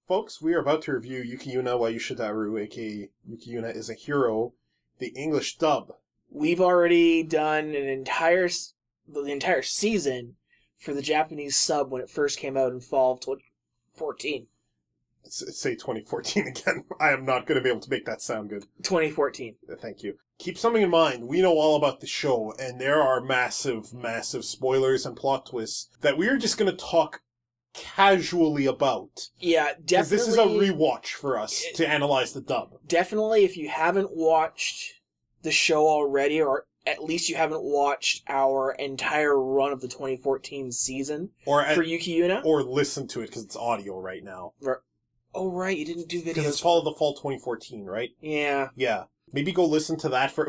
Folks, we are about to review Yuki Yuna wa Yushitaru, aka Yuki Yuna is a Hero, the English dub. We've already done the entire season for the Japanese sub when it first came out in fall of 2014. Say 2014 again. I am not going to be able to make that sound good. 2014. Thank you. Keep something in mind. We know all about the show, and there are massive, massive spoilers and plot twists that we are just going to talk casually about. Yeah, definitely. Because this is a rewatch for us to analyze the dub. Definitely, if you haven't watched the show already, or at least you haven't watched our entire run of the 2014 season for Yuki Yuna. Or listen to it, because it's audio right now. Oh, right, you didn't do videos. Because it's fall 2014, right? Yeah. Yeah. Maybe go listen to that for...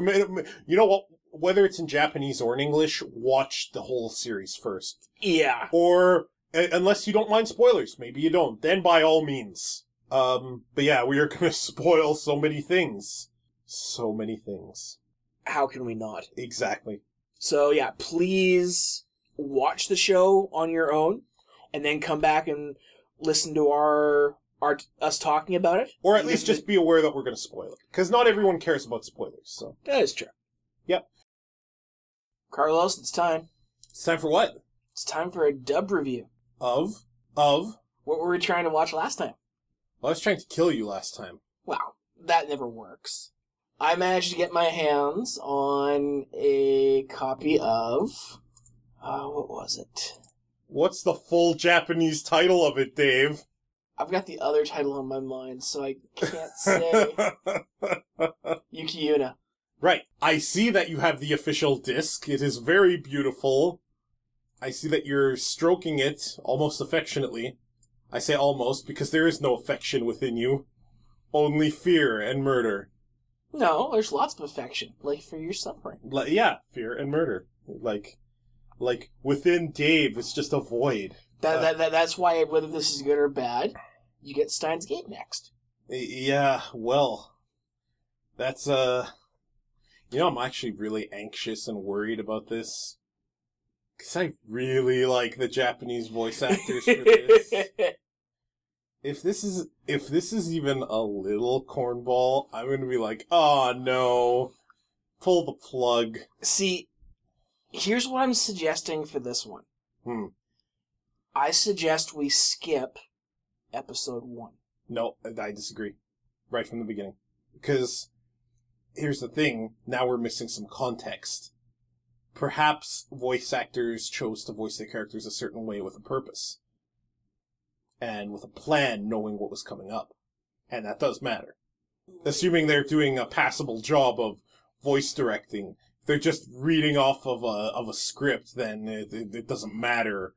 You know what? Whether it's in Japanese or in English, watch the whole series first. Yeah. Or, unless you don't mind spoilers, maybe you don't, then by all means. But yeah, we are going to spoil so many things. So many things. How can we not? Exactly. So yeah, please watch the show on your own, and then come back and listen to us talking about it. Or at least just be aware that we're going to spoil it. Because not everyone cares about spoilers, so... That is true. Yep. Carlos, it's time. It's time for what? It's time for a dub review. Of? What were we trying to watch last time? Well, I was trying to kill you last time. Wow, that never works. I managed to get my hands on a copy of... what was it? What's the full Japanese title of it, Dave? I've got the other title on my mind, so I can't say. Yuki Yuna. Right. I see that you have the official disc. It is very beautiful. I see that you're stroking it almost affectionately. I say almost because there is no affection within you. Only fear and murder. No, there's lots of affection, like for your suffering. Yeah, fear and murder. Like within Dave, it's just a void. That's why, whether this is good or bad, you get Steins Gate next. Yeah, well, that's, I'm actually really anxious and worried about this. Because I really like the Japanese voice actors for this. If this is even a little cornball, I'm going to be like, oh no, pull the plug. See, here's what I'm suggesting for this one. I suggest we skip episode 1. No, I disagree. Right from the beginning. Because, here's the thing, now we're missing some context. Perhaps voice actors chose to voice their characters a certain way with a purpose. And with a plan, knowing what was coming up. And that does matter. Assuming they're doing a passable job of voice directing. If they're just reading off of a script, then it doesn't matter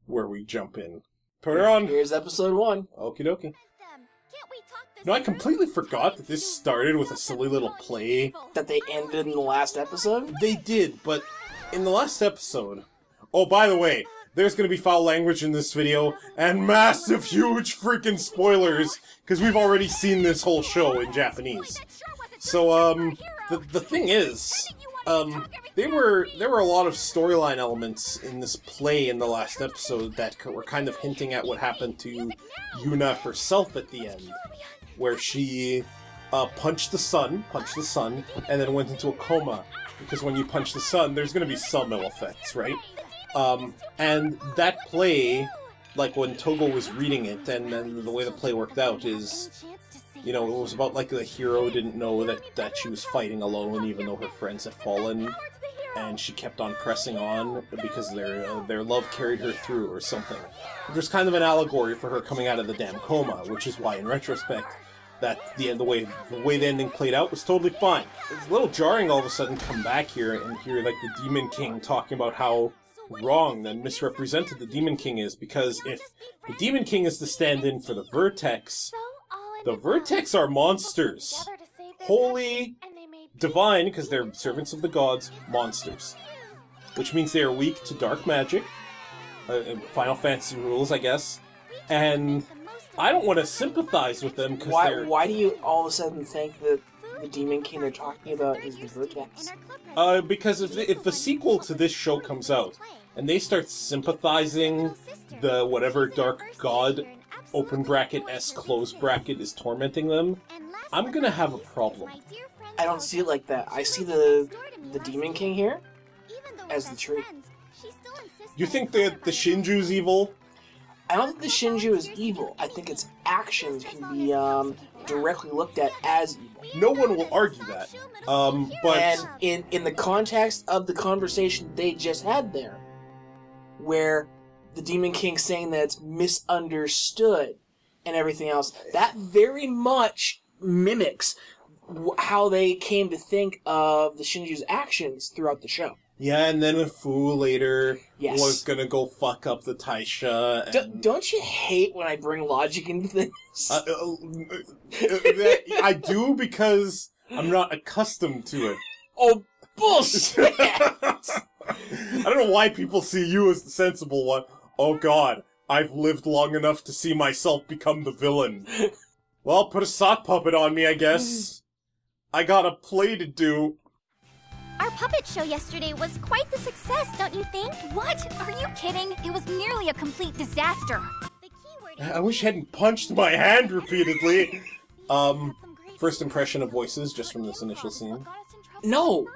where we jump in. Put her on. Here's episode 1. Okie dokie. No, I completely forgot that this started with a silly little play. That they ended in the last episode? They did, but in the last episode... Oh, by the way, there's going to be foul language in this video, and massive, huge freaking spoilers, because we've already seen this whole show in Japanese. So, the thing is... there were a lot of storyline elements in this play in the last episode that were kind of hinting at what happened to Yuna herself at the end, where she punched the sun, and then went into a coma, because when you punch the sun, there's going to be some ill effects, right? And that play, like when Togo was reading it, and then the way the play worked out is... it was about, like, the hero didn't know that she was fighting alone, even though her friends had fallen, and she kept on pressing on because their love carried her through, or something. There's kind of an allegory for her coming out of the damn coma, which is why, in retrospect, that the way the ending played out was totally fine. It's a little jarring all of a sudden to come back here and hear, like, the Demon King talking about how wrong and misrepresented the Demon King is, because if the Demon King is the stand-in for the Vertex... The Vertex are monsters. Holy, divine, because they're servants of the gods, monsters. Which means they are weak to dark magic. Final Fantasy rules, I guess. And I don't want to sympathize with them because they're... Why do you all of a sudden think that the Demon King they're talking about is the Vertex? Because if the sequel to this show comes out, and they start sympathizing the whatever dark god open bracket S close bracket is tormenting them, I'm gonna have a problem. I don't see it like that. I see the Demon King here as the tree. You think that the Shinju's evil? I don't think the Shinju is evil. I think its actions can be directly looked at as evil. No one will argue that. But and in the context of the conversation they just had there, where the Demon King saying that it's misunderstood and everything else, that very much mimics how they came to think of the Shinju's actions throughout the show. Yeah, and then Fu later was gonna go fuck up the Taisha. And... Don't you hate when I bring logic into things? I do, because I'm not accustomed to it. Oh, bullshit! I don't know why people see you as the sensible one. Oh god, I've lived long enough to see myself become the villain. Well, put a sock puppet on me, I guess. I got a play to do. Our puppet show yesterday was quite the success, don't you think? What? Are you kidding? It was nearly a complete disaster. I wish I hadn't punched my hand repeatedly. First impression of voices, just from this initial scene. No!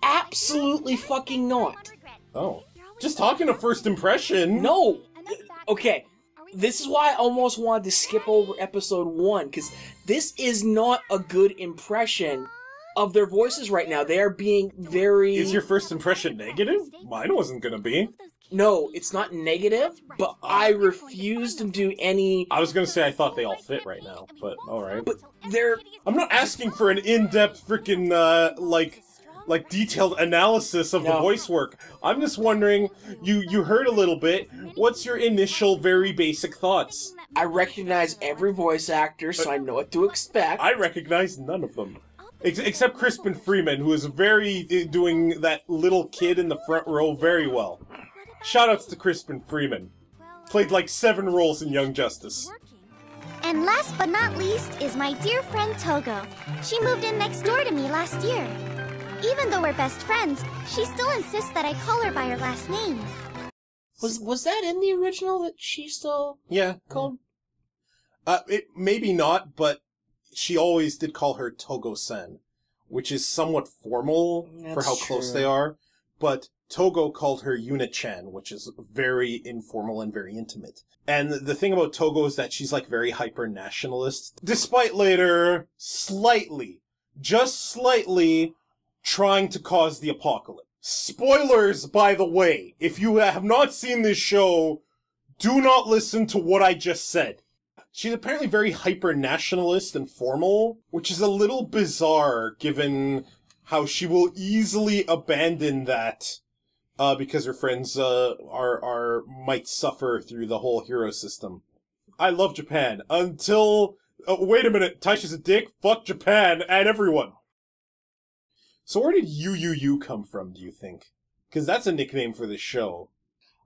Absolutely fucking not! Oh. Just talking to first impression! No! Okay, this is why I almost wanted to skip over episode 1, because this is not a good impression of their voices right now. They are being very... Is your first impression negative? Mine wasn't gonna be. No, it's not negative, but I refuse to do any... I was gonna say I thought they all fit right now, but alright. But they're... I'm not asking for an in-depth frickin', like detailed analysis of the voice work. I'm just wondering, you heard a little bit, what's your initial very basic thoughts? I recognize every voice actor, so I know what to expect. I recognize none of them. Except Crispin Freeman, who is doing that little kid in the front row very well. Shoutouts to Crispin Freeman. Played like 7 roles in Young Justice. And last but not least is my dear friend Togo. She moved in next door to me last year. Even though we're best friends, she still insists that I call her by her last name. Was that in the original that she still called? Maybe not, but she always did call her Togo-sen, which is somewhat formal for how close they are. But Togo called her Yuna-chan, which is very informal and very intimate. And the thing about Togo is that she's like very hyper-nationalist, despite later just slightly, trying to cause the apocalypse. Spoilers, by the way. If you have not seen this show, do not listen to what I just said. She's apparently very hyper-nationalist and formal, which is a little bizarre given how she will easily abandon that because her friends might suffer through the whole hero system. I love Japan until... wait a minute, Taisha's a dick? Fuck Japan and everyone! So where did Yu come from, do you think? Because that's a nickname for this show.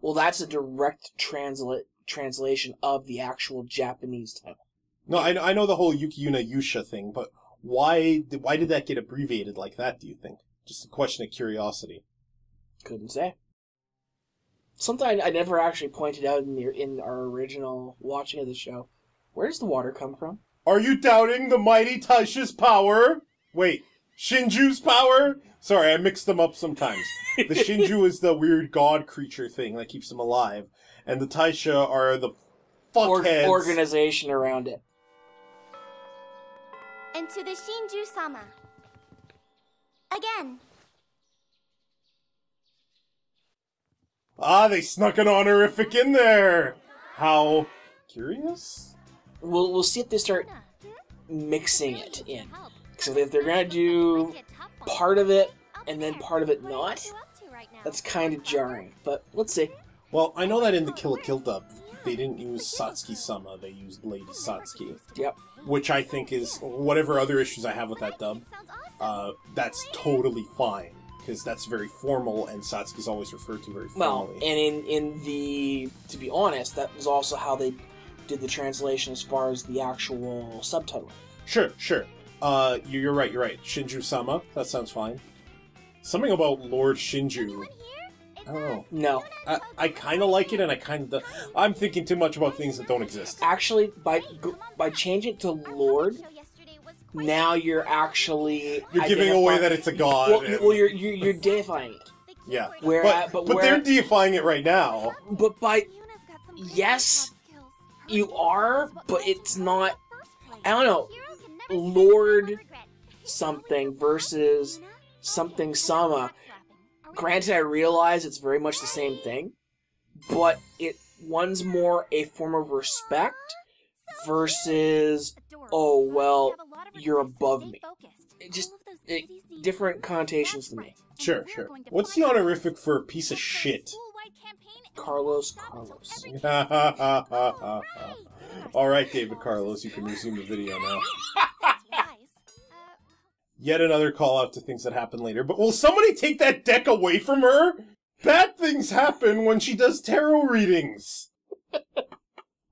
Well, that's a direct translation of the actual Japanese title. No, I know the whole Yuki-Yuna Yusha thing, but why did that get abbreviated like that, do you think? Just a question of curiosity. Couldn't say. Something I never actually pointed out in our original watching of the show. Where does the water come from? Are you doubting the mighty Taisha's power? Wait, Shinju's power? Sorry, I mixed them up sometimes. The Shinju is the weird god creature thing that keeps them alive, and the Taisha are the fuckheads. Organization around it. And to the Shinju-sama. Again. Ah, they snuck an honorific in there! How curious? We'll see if they start mixing it in. So if they're gonna do part of it and then part of it not, that's kind of jarring. But let's see. Well, I know that in the Kill la Kill dub, they didn't use Satsuki-sama, they used Lady Satsuki. Yep. Which I think is, whatever other issues I have with that dub, that's totally fine. Because that's very formal, and Satsuki's always referred to very formally. Well, and in the, to be honest, that was also how they did the translation as far as the actual subtitle. Sure. You're right. Shinju-sama, that sounds fine. Something about Lord Shinju. I don't know. No. I kind of like it, and I kind of... I'm thinking too much about things that don't exist. Actually, by changing it to Lord, now you're actually... You're giving away that it's a god. Well, you're deifying it. Yeah. But they're deifying it right now. But yes, you are, but it's not... I don't know. Lord something versus something Sama. Granted, I realize it's very much the same thing, but one's more a form of respect versus, oh, well, you're above me. Different connotations to me. Sure. What's the honorific for a piece of shit? Carlos. Alright, David Carlos, you can resume the video now. Yet another call out to things that happen later. But will somebody take that deck away from her? Bad things happen when she does tarot readings.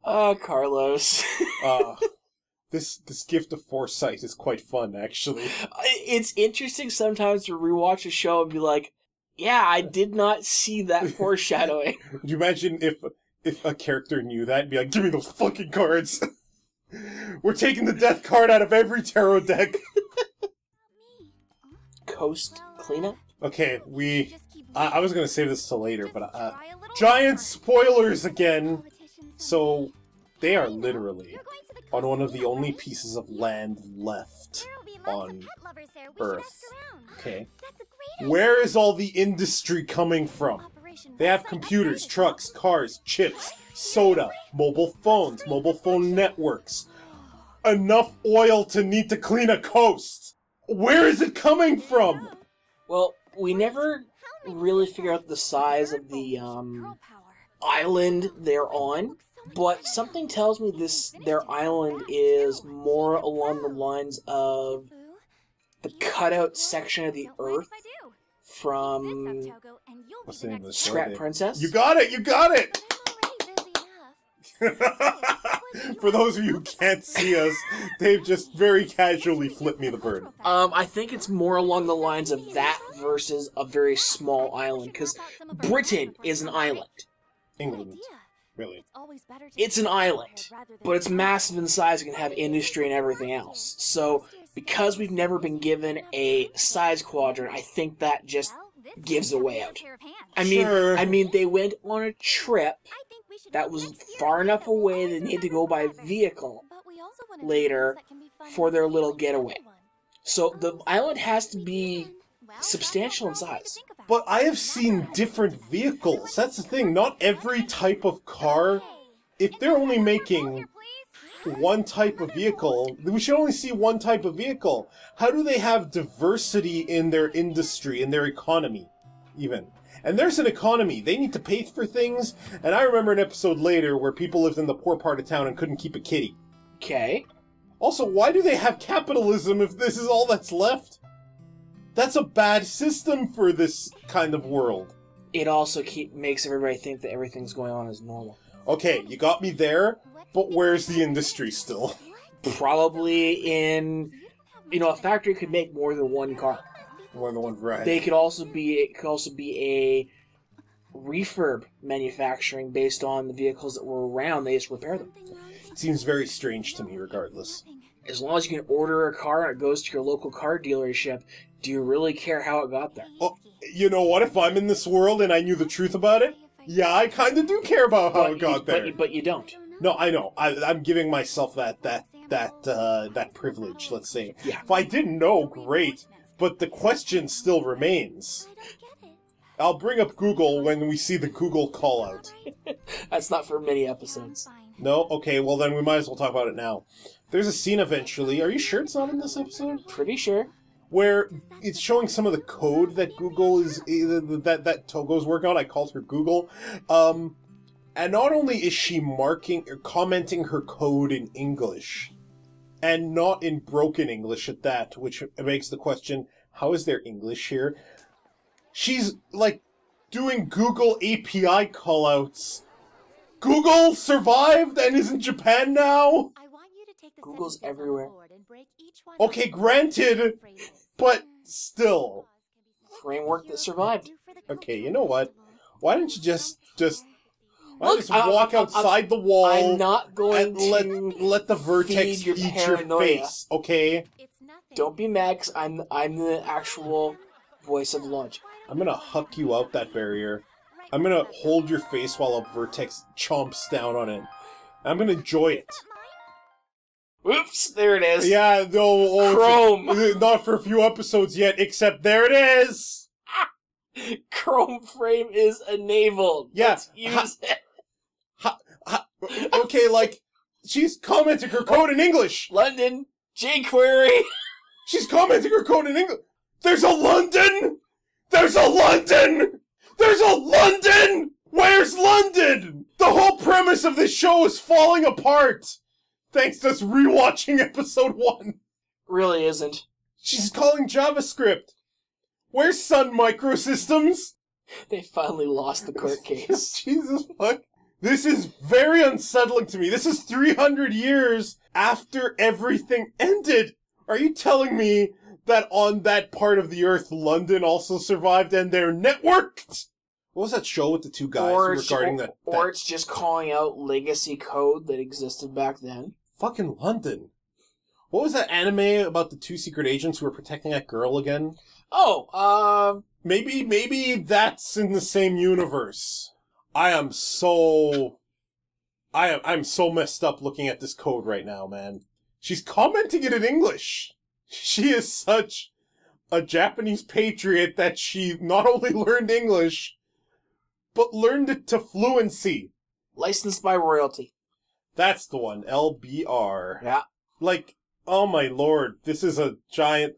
Carlos. This gift of foresight is quite fun, actually. It's interesting sometimes to rewatch a show and be like, yeah, I did not see that foreshadowing. Would you imagine if a character knew that and be like, give me those fucking cards? We're taking the death card out of every tarot deck. Coast cleanup? Okay, I was gonna save this till later, but giant spoilers again. So they are literally on one of the only pieces of land left on Earth. Okay, where is all the industry coming from? They have computers, trucks, cars, chips, soda, mobile phones, mobile phone networks. Enough oil to need to clean a coast. Where is it coming from? Well, we never really figure out the size of the island they're on, but something tells me their island is more along the lines of the cutout section of the Earth from what's the name of the Scrap Princess. You got it! For those of you who can't see us, Dave just very casually flipped me the bird. I think it's more along the lines of that versus a very small island, because Britain is an island. England. Really? It's an island, but it's massive in size and can have industry and everything else. So, because we've never been given a size quadrant, I think that just gives a way out. I mean, they went on a trip that was far enough away they need to go by vehicle later for their little getaway. So the island has to be substantial in size. But I have seen different vehicles. That's the thing. Not every type of car. If they're only making one type of vehicle, we should only see one type of vehicle. How do they have diversity in their industry, in their economy, even? And there's an economy. They need to pay for things. And I remember an episode later where people lived in the poor part of town and couldn't keep a kitty. Okay. Also, why do they have capitalism if this is all that's left? That's a bad system for this kind of world. It also makes everybody think that everything's going on as normal. Okay, you got me there, but where's the industry still? Probably in... a factory could make more than one car. More than one variety. It could also be a refurb manufacturing based on the vehicles that were around. They just repair them. It seems very strange to me, regardless. As long as you can order a car and it goes to your local car dealership, do you really care how it got there? Oh, you know what? If I'm in this world and I knew the truth about it, yeah, I kind of do care about how it got there. But you don't. No, I know. I'm giving myself that privilege. Let's say. Yeah. If I didn't know, great. But the question still remains. I'll bring up Google when we see the Google call-out. That's not for many episodes. No? Okay, well then we might as well talk about it now. There's a scene eventually. Are you sure it's not in this episode? Pretty sure. Where it's showing some of the code that Google is... that Togo's working on. I called her Google. And not only is she marking or commenting her code in English... and not in broken English at that, which makes the question, how is there English here? She's, like, doing Google API callouts. Google survived and is in Japan now? Google's everywhere. Okay, granted, but still. Framework that survived. Okay, you know what? Why didn't you just Look, walk outside the wall? I'm not going and to let the vertex feed your eat your paranoia. face, okay? Don't be mad, 'cause I'm the actual voice of logic. I'm gonna huck you out that barrier. I'm gonna hold your face while a vertex chomps down on it. I'm gonna enjoy it. Oops, there it is. Yeah, no, Chrome. not for a few episodes yet, except there it is! Chrome frame is enabled. Yeah. Let's use it. Okay, like, she's commenting her code in English! London, jQuery. She's commenting her code in English! There's a London! There's a London! There's a London! Where's London? The whole premise of this show is falling apart! Thanks to us rewatching episode 1. Really isn't. She's calling JavaScript. Where's Sun Microsystems? They finally lost the court case. Jesus fuck. This is very unsettling to me. This is 300 years after everything ended. Are you telling me that on that part of the Earth, London also survived and they're networked? What was that show with the two guys regarding that? Or it's just calling out legacy code that existed back then. Fucking London. What was that anime about the two secret agents who were protecting that girl again? Oh, Maybe that's in the same universe. I'm so messed up looking at this code right now, man. She's commenting it in English. She is such a Japanese patriot that she not only learned English, but learned it to fluency. licensed by royalty. That's the one, LBR. Yeah. Like, oh my lord, this is a giant...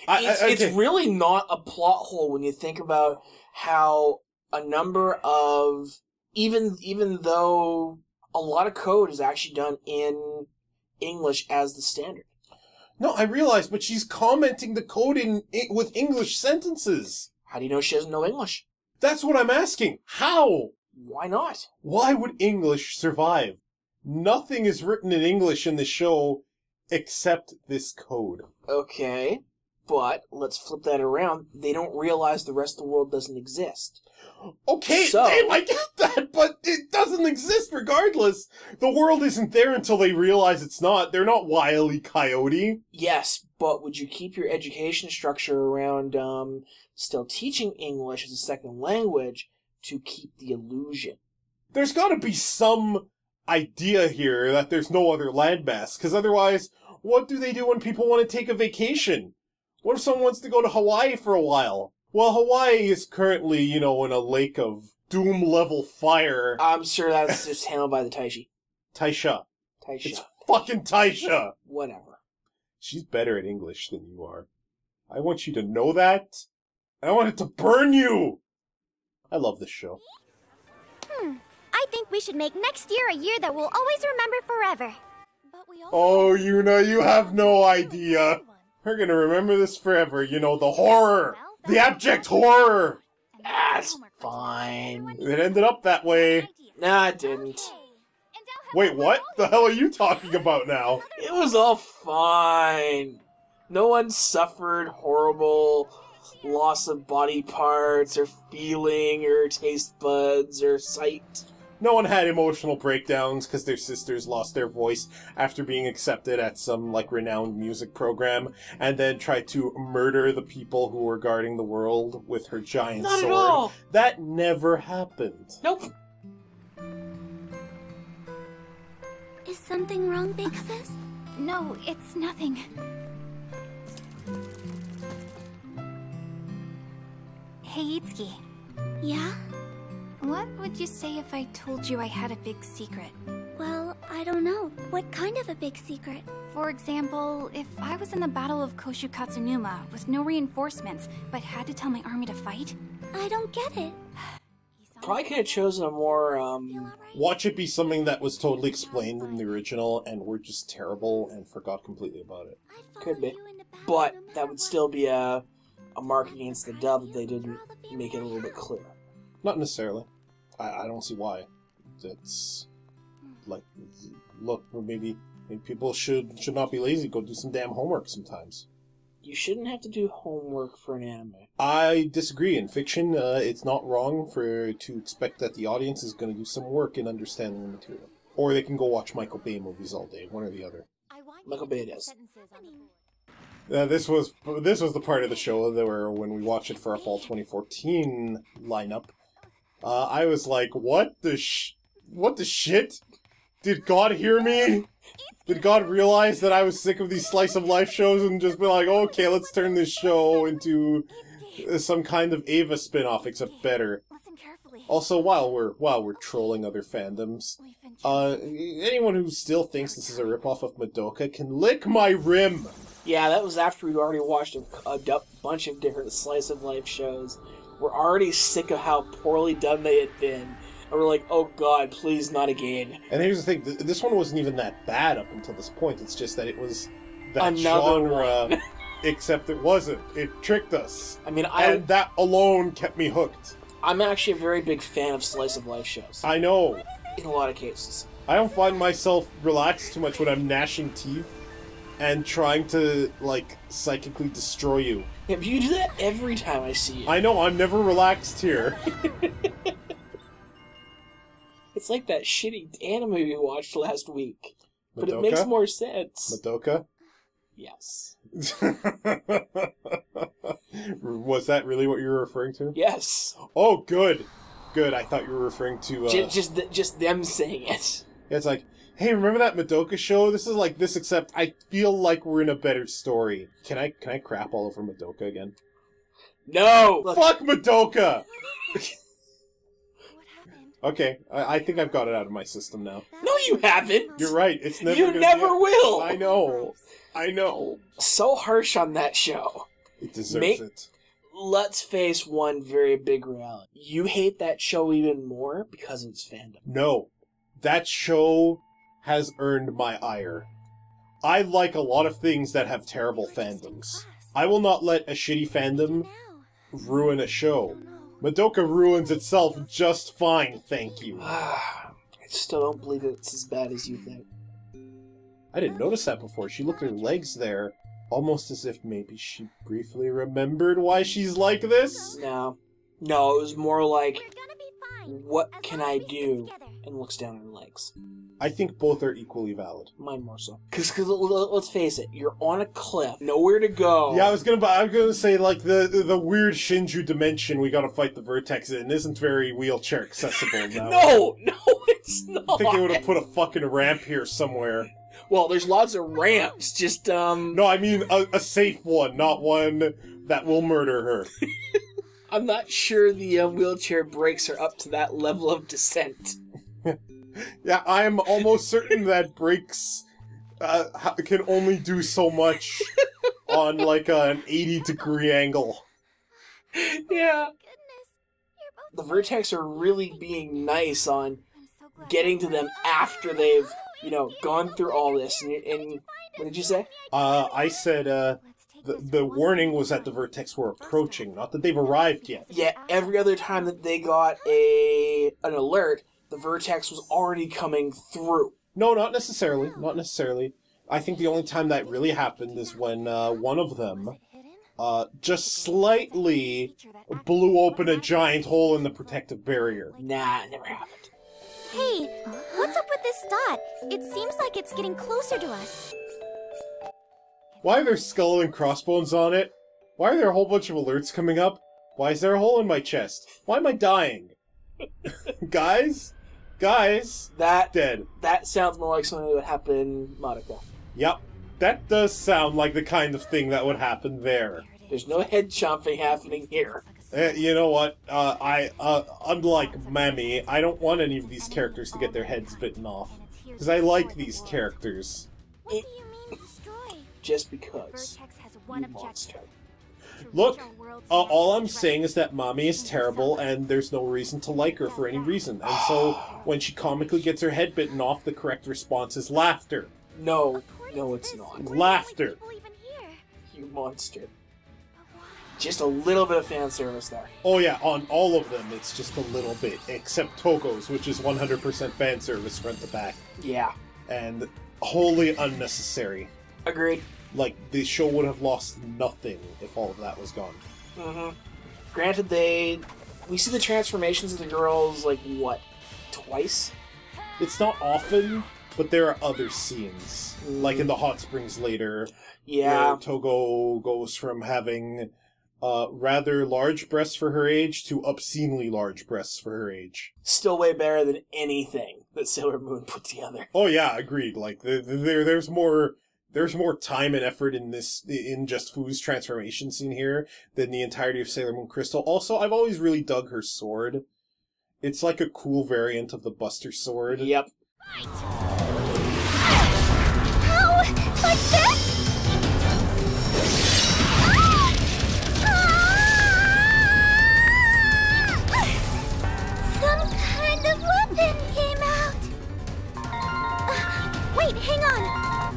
It's really not a plot hole when you think about how a number of... Even though a lot of code is actually done in English as the standard. No, I realize, but she's commenting the code with English sentences. How do you know she doesn't know English? That's what I'm asking. How? Why not? Why would English survive? Nothing is written in English in the show except this code. Okay, but let's flip that around. They don't realize the rest of the world doesn't exist. Okay, So- Dave, I get that, but it doesn't exist regardless. The world isn't there until they realize it's not. They're not Wile E. Coyote. Yes, but would you keep your education structure around still teaching English as a second language to keep the illusion? There's gotta be some idea here that there's no other landmass, because otherwise, what do they do when people want to take a vacation? What if someone wants to go to Hawaii for a while? Well, Hawaii is currently, in a lake of doom-level fire. I'm sure that's just handled by the Taishi. Taisha. Taisha. It's fucking Taisha! Whatever. She's better at English than you are. I want you to know that. I want it to burn you! I love this show. I think we should make next year a year that we'll always remember forever. But we also Oh, Yuna, you have no idea. We're gonna remember this forever. The horror! The abject horror! That's fine. It ended up that way. Nah, it didn't. Wait, what? The hell are you talking about now? It was all fine. No one suffered horrible loss of body parts, or feeling, or taste buds, or sight. No one had emotional breakdowns because their sisters lost their voice after being accepted at some, renowned music program, and then tried to murder the people who were guarding the world with her giant Not sword. at all. That never happened. Nope. Is something wrong, Big Sis? No, it's nothing. Hey, Itsuki. Yeah? What would you say if I told you I had a big secret? Well, I don't know. What kind of a big secret? For example, if I was in the Battle of Koshu Katsunuma with no reinforcements, but had to tell my army to fight? I don't get it. Probably could have chosen a more, Feel alright? Watch it be something that was totally explained in the original, and we're just terrible and forgot completely about it. I'd follow Could be. you into battle but no matter that would what. still be a mark against the dub if they didn't make it a little bit clearer. Not necessarily. I don't see why. It's look, maybe people should not be lazy. Go do some damn homework sometimes. You shouldn't have to do homework for an anime. I disagree. In fiction, it's not wrong to expect that the audience is going to do some work in understanding the material. Or they can go watch Michael Bay movies all day, one or the other. Michael Bay does. This was the part of the show that where when we watched it for our fall 2014 lineup, I was like, what the shit? Did God hear me? Did God realize that I was sick of these slice of life shows and just be like, okay, let's turn this show into some kind of Ava spin-off, except better. Also, while we're trolling other fandoms, anyone who still thinks this is a ripoff of Madoka can lick my rim! Yeah, that was after we'd already watched a bunch of different slice of life shows. We're already sick of how poorly done they had been. And we're like, oh god, please not again. And here's the thing, this one wasn't even that bad up until this point. It's just that it was that Another genre, one. except it wasn't. It tricked us. I mean, And that alone kept me hooked. I'm actually a very big fan of slice of life shows. I know. In a lot of cases. I don't find myself relaxed too much when I'm gnashing teeth and trying to, like, psychically destroy you. Yeah, but you do that every time I see you. I know, I'm never relaxed here. It's like that shitty anime we watched last week. But Madoka? it makes more sense. Madoka? Yes. Was that really what you were referring to? Yes. Oh, good. Good, I thought you were referring to, Just them saying it. Yeah, it's like, hey, remember that Madoka show? This is like this, except I feel like we're in a better story. Can I crap all over Madoka again? No! Fuck Madoka! Okay, I think I've got it out of my system now. No, you haven't! You're right, it's never You gonna never be will! I know. I know. So harsh on that show. It deserves it. Let's face one very big reality. You hate that show even more because of its fandom. No. That show has earned my ire. I like a lot of things that have terrible fandoms. I will not let a shitty fandom ruin a show. Madoka ruins itself just fine, thank you. I still don't believe it's as bad as you think. I didn't notice that before. She looked at her legs there, almost as if maybe she briefly remembered why she's like this. No. No, it was more like, what can I do? And looks down at her legs. I think both are equally valid. Mine more so. Because let's face it, you're on a cliff, nowhere to go. Yeah, I was gonna say, like, the weird Shinju dimension we gotta fight the Vertex in isn't very wheelchair accessible now. No, it's not. I think they would have put a fucking ramp here somewhere. Well, there's lots of ramps, just, No, I mean a safe one, not one that will murder her. I'm not sure the wheelchair brakes are up to that level of descent. Yeah, I'm almost certain that brakes can only do so much on, like, an 80-degree angle. Yeah. The Vertex are really being nice on getting to them after they've, gone through all this. And what did you say? I said, the warning was that the Vertex were approaching, not that they've arrived yet. Yeah, every other time that they got an alert, the Vertex was already coming through. No, not necessarily. Not necessarily. I think the only time that really happened is when one of them just slightly blew open a giant hole in the protective barrier. Nah, it never happened. Hey, what's up with this dot? It seems like it's getting closer to us. Why are there skull and crossbones on it? Why are there a whole bunch of alerts coming up? Why is there a hole in my chest? Why am I dying? Guys? Dead. That sounds more like something that would happen in Madoka. Yep. That does sound like the kind of thing that would happen there. There's no head chomping happening here. You know what? Unlike Mami, I don't want any of these characters to get their heads bitten off. Because I like these characters. What do you mean destroy? Just because. You monster. Look, all I'm saying is that Mami is terrible, and there's no reason to like her for any reason. And so, when she comically gets her head bitten off, the correct response is laughter. No, it's not. Laughter. You monster. Just a little bit of fan service there. Oh yeah, on all of them, it's just a little bit, except Togo's, which is 100% fan service front to back. Yeah. And wholly unnecessary. Agreed. like, the show would have lost nothing if all of that was gone. Mm-hmm. Granted, we see the transformations of the girls, like, what, twice? It's not often, but there are other scenes. Like in the hot springs later, Yeah. where Togo goes from having rather large breasts for her age to obscenely large breasts for her age. Still way better than anything that Sailor Moon put together. Oh yeah, agreed. Like, there's more time and effort in just Fu's transformation scene here than the entirety of Sailor Moon Crystal. Also, I've always really dug her sword. It's like a cool variant of the Buster sword. Yep. How? Like this? Some kind of weapon came out. Wait, hang on.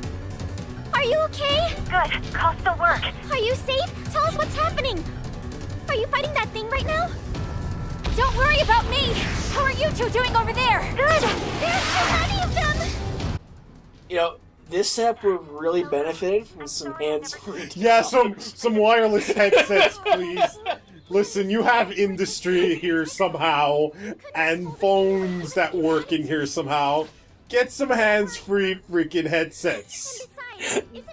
Are you okay? Good. Call still work. Are you safe? Tell us what's happening. Are you fighting that thing right now? Don't worry about me! How are you two doing over there? Good. There's so many of them. You know, this setup would have really benefited from some hands-free. Yeah, some wireless headsets, please. Listen, you have industry here somehow, and phones that work in here somehow. Get some hands-free freaking headsets.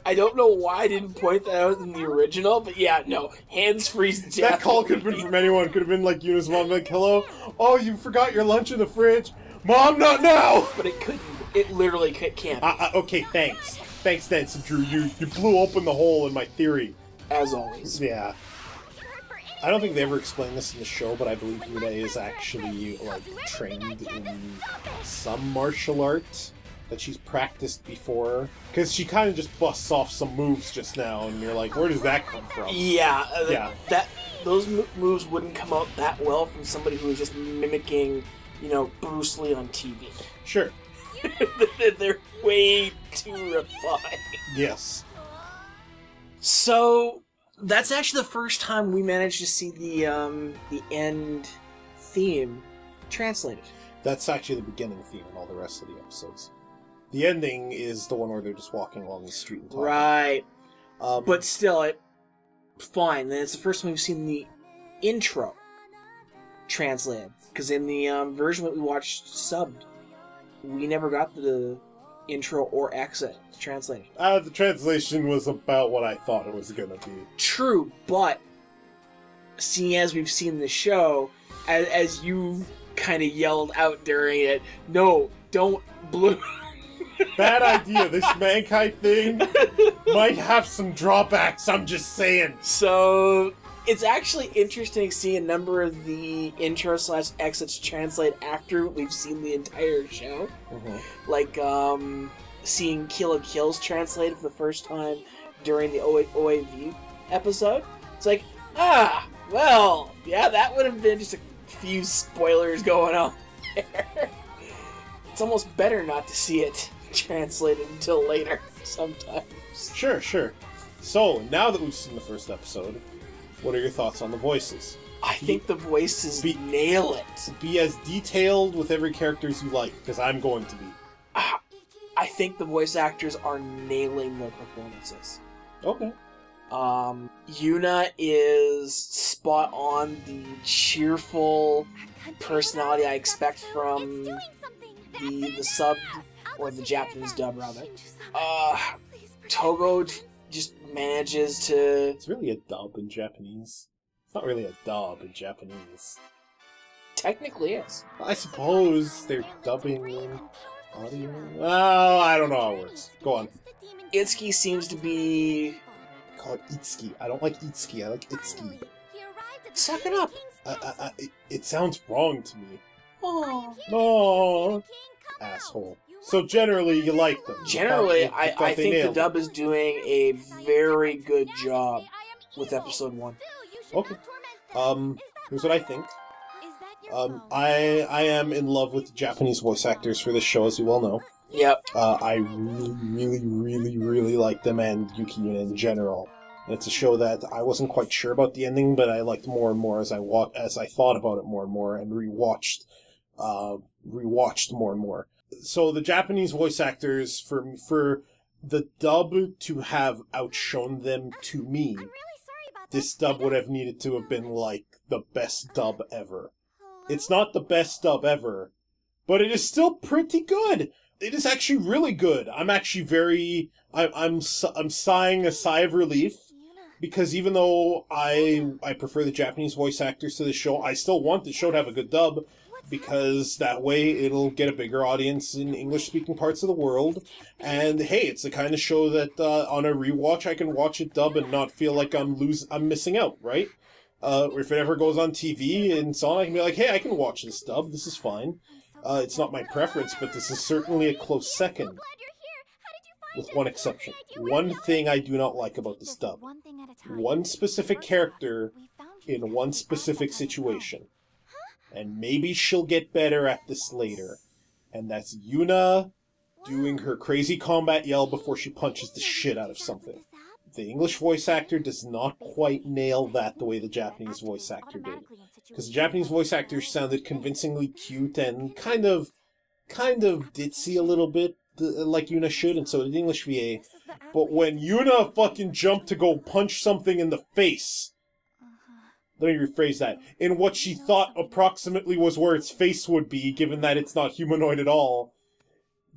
I don't know why I didn't point that out in the original, but yeah, no, hands-free's definitely... That call could have been from anyone. Could have been like Yuna's mom, like, hello? Oh, you forgot your lunch in the fridge? Mom, not now! But it couldn't. It literally can't. Okay, thanks. Thanks, Nancy Drew. You blew open the hole in my theory. As always. Yeah. I don't think they ever explained this in the show, but I believe Yuna is actually, like, trained in some martial art that she's practiced before. Because she kind of just busts off some moves just now, and you're like, where does that come from? Yeah. Yeah. Those moves wouldn't come out that well from somebody who was just mimicking, Bruce Lee on TV. Sure. They're way too refined. Yes. So, that's actually the first time we managed to see the end theme translated. That's actually the beginning theme in all the rest of the episodes. The ending is the one where they're just walking along the street and talking. Right. But still, fine. Then it's the first time we've seen the intro translated. Because in the version that we watched subbed, we never got the intro or exit translated. The translation was about what I thought it was gonna be. True, but seeing as we've seen the show, as you kind of yelled out during it, no, don't blue. Bad idea. This Mankai thing might have some drawbacks, I'm just saying. So, it's actually interesting seeing a number of the intro/exits translate after we've seen the entire show. Mm-hmm. Like, seeing Kill la Kills translated for the first time during the OAV episode. It's like, well, yeah, that would have been just a few spoilers going on there. It's almost better not to see it translated until later, sometimes. Sure. So, now that we've seen the first episode, what are your thoughts on the voices? I think the voices nail it. Be as detailed with every character as you like, because I'm going to be. I think the voice actors are nailing their performances. Okay. Yuna is spot on the cheerful personality I expect from the sub, or the Japanese dub, rather. Togo just manages to... It's really a dub in Japanese. It's not really a dub in Japanese. Technically is. I suppose they're dubbing audio. Well, I don't know how it works. Go on. Itsuki seems to be... Call it Itsuki. I don't like Itsuki. I like Itsuki. Suck it up. It sounds wrong to me. Oh. No, asshole. So generally, you like them. Generally, You thought I they think the nailed dub is doing a very good job with episode 1. it. Okay. Here's what I think. I am in love with Japanese voice actors for this show, as you well know. Yep. I really like them and Yuki Yuna in general. And it's a show that I wasn't quite sure about the ending, but I liked more and more as I thought about it more and more and rewatched more and more. So the Japanese voice actors for the dub to have outshone them to me, I'm really sorry about this dub would have needed to have been, like, the best dub ever. It's not the best dub ever, but it is still pretty good. It is actually really good. I'm actually very... I'm sighing a sigh of relief, because even though I prefer the Japanese voice actors to the show, I still want the show to have a good dub, because that way it'll get a bigger audience in English-speaking parts of the world. And hey, it's the kind of show that on a rewatch I can watch it dub and not feel like I'm missing out, right? If it ever goes on TV and so on, I can be like, hey, I can watch this dub. This is fine. It's not my preference, but this is certainly a close second. With one exception. One thing I do not like about this dub. One specific character in one specific situation. And maybe she'll get better at this later. And that's Yuna doing her crazy combat yell before she punches the shit out of something. The English voice actor does not quite nail that the way the Japanese voice actor did. Because the Japanese voice actor sounded convincingly cute and kind of ditzy a little bit, like Yuna should, and so did English VA. But when Yuna fucking jumped to go punch something in the face, let me rephrase that, in what she thought approximately was where its face would be, given that it's not humanoid at all,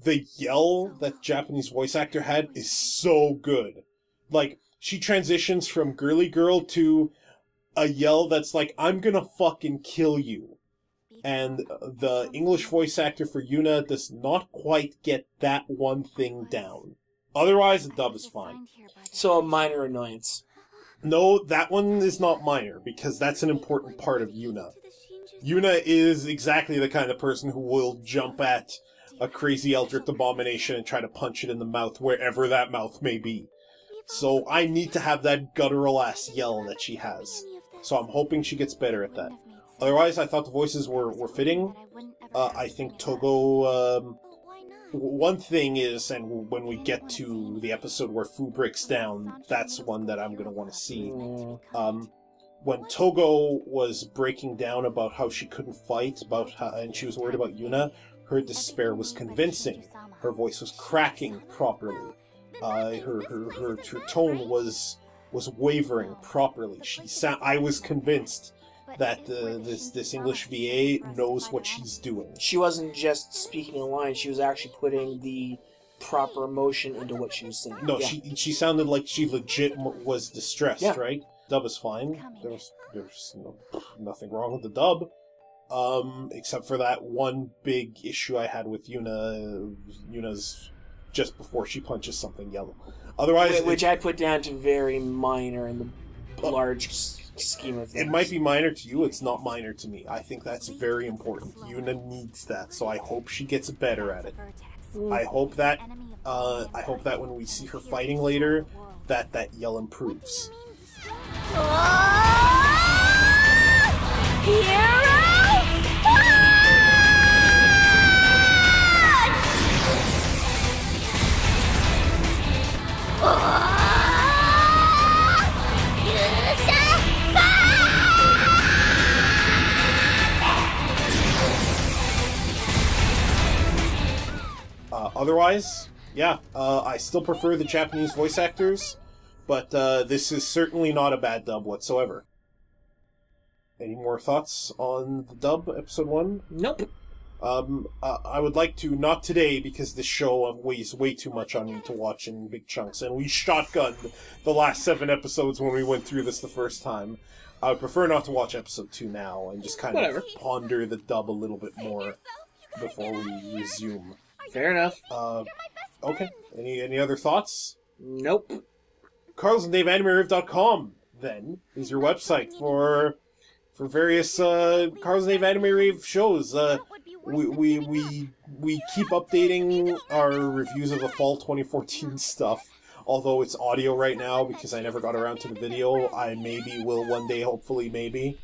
the yell that the Japanese voice actor had is so good. Like, she transitions from girly girl to a yell that's like, I'm gonna fucking kill you. And the English voice actor for Yuna does not quite get that one thing down. Otherwise, the dub is fine. So a minor annoyance. No, that one is not minor, because that's an important part of Yuna. Yuna is exactly the kind of person who will jump at a crazy Eldritch abomination and try to punch it in the mouth, wherever that mouth may be. So I need to have that guttural-ass yell that she has. So I'm hoping she gets better at that. Otherwise, I thought the voices were fitting. I think Togo... one thing is, and when we get to the episode where Fu breaks down, that's one that I'm going to want to see. When Togo was breaking down about how she couldn't fight, and she was worried about Yuna, her despair was convincing. Her voice was cracking properly. Her tone was wavering properly. I was convinced that this English VA knows what she's doing. She wasn't just speaking a line, she was actually putting the proper emotion into what she was saying. No, yeah. she sounded like she legit was distressed, yeah. Right? Dub is fine. There's nothing wrong with the dub. Except for that one big issue I had with Yuna's just before she punches something yellow. Otherwise... Which I put down to very minor in the large scheme of things. It might be minor to you, it's not minor to me. I think that's very important. Yuna needs that, so I hope she gets better at it. I hope that when we see her fighting later, that yell improves. Otherwise, yeah, I still prefer the Japanese voice actors, but this is certainly not a bad dub whatsoever. Any more thoughts on the dub, episode 1? Nope. I would like to, not today, because this show weighs way too much on me to watch in big chunks, and we shotgunned the last 7 episodes when we went through this the first time. I would prefer not to watch episode 2 now, and just kind of ponder the dub a little bit more before we resume. Fair enough. Okay. Any other thoughts? Nope. CarlsandDaveAnimeRave.com, then, is your website for various Carls and Dave Anime Rave shows. We keep updating our reviews of the fall 2014 stuff, although it's audio right now because I never got around to the video. I maybe will one day, hopefully, maybe.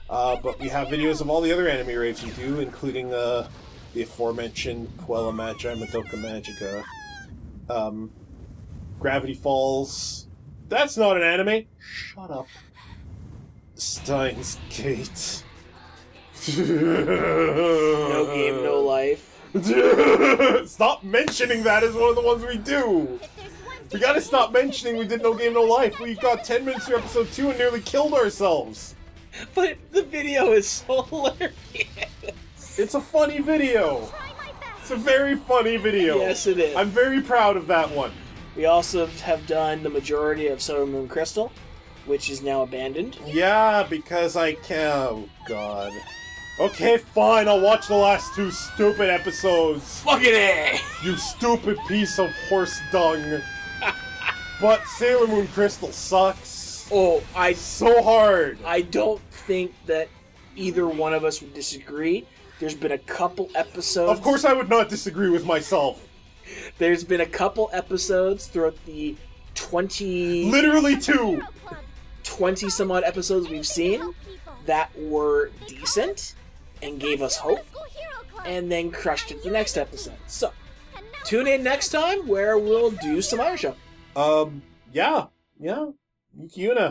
But we have videos of all the other anime raves we do, including the aforementioned Puella Magi Madoka Magica, Gravity Falls. That's not an anime. Shut up. Steins Gate. No game, no life. Stop mentioning that as one of the ones we do. We gotta stop mentioning we did No Game No Life. We got 10 minutes through episode 2 and nearly killed ourselves. But the video is so hilarious. It's a funny video. It's a very funny video. Yes, it is. I'm very proud of that one. We also have done the majority of Silver Moon Crystal, which is now abandoned. Yeah, because I can't. Oh, God. Okay, fine, I'll watch the last 2 stupid episodes. Fucking A! You stupid piece of horse dung. But Sailor Moon Crystal sucks. Oh, So hard. I don't think that either one of us would disagree. There's been a couple episodes. Of course I would not disagree with myself. There's been a couple episodes throughout the 20... Literally 2. 20 some odd episodes we've seen that were decent and gave us hope, and then crushed it the next episode. So, tune in next time where we'll do some Irish show. Yeah. Yuna.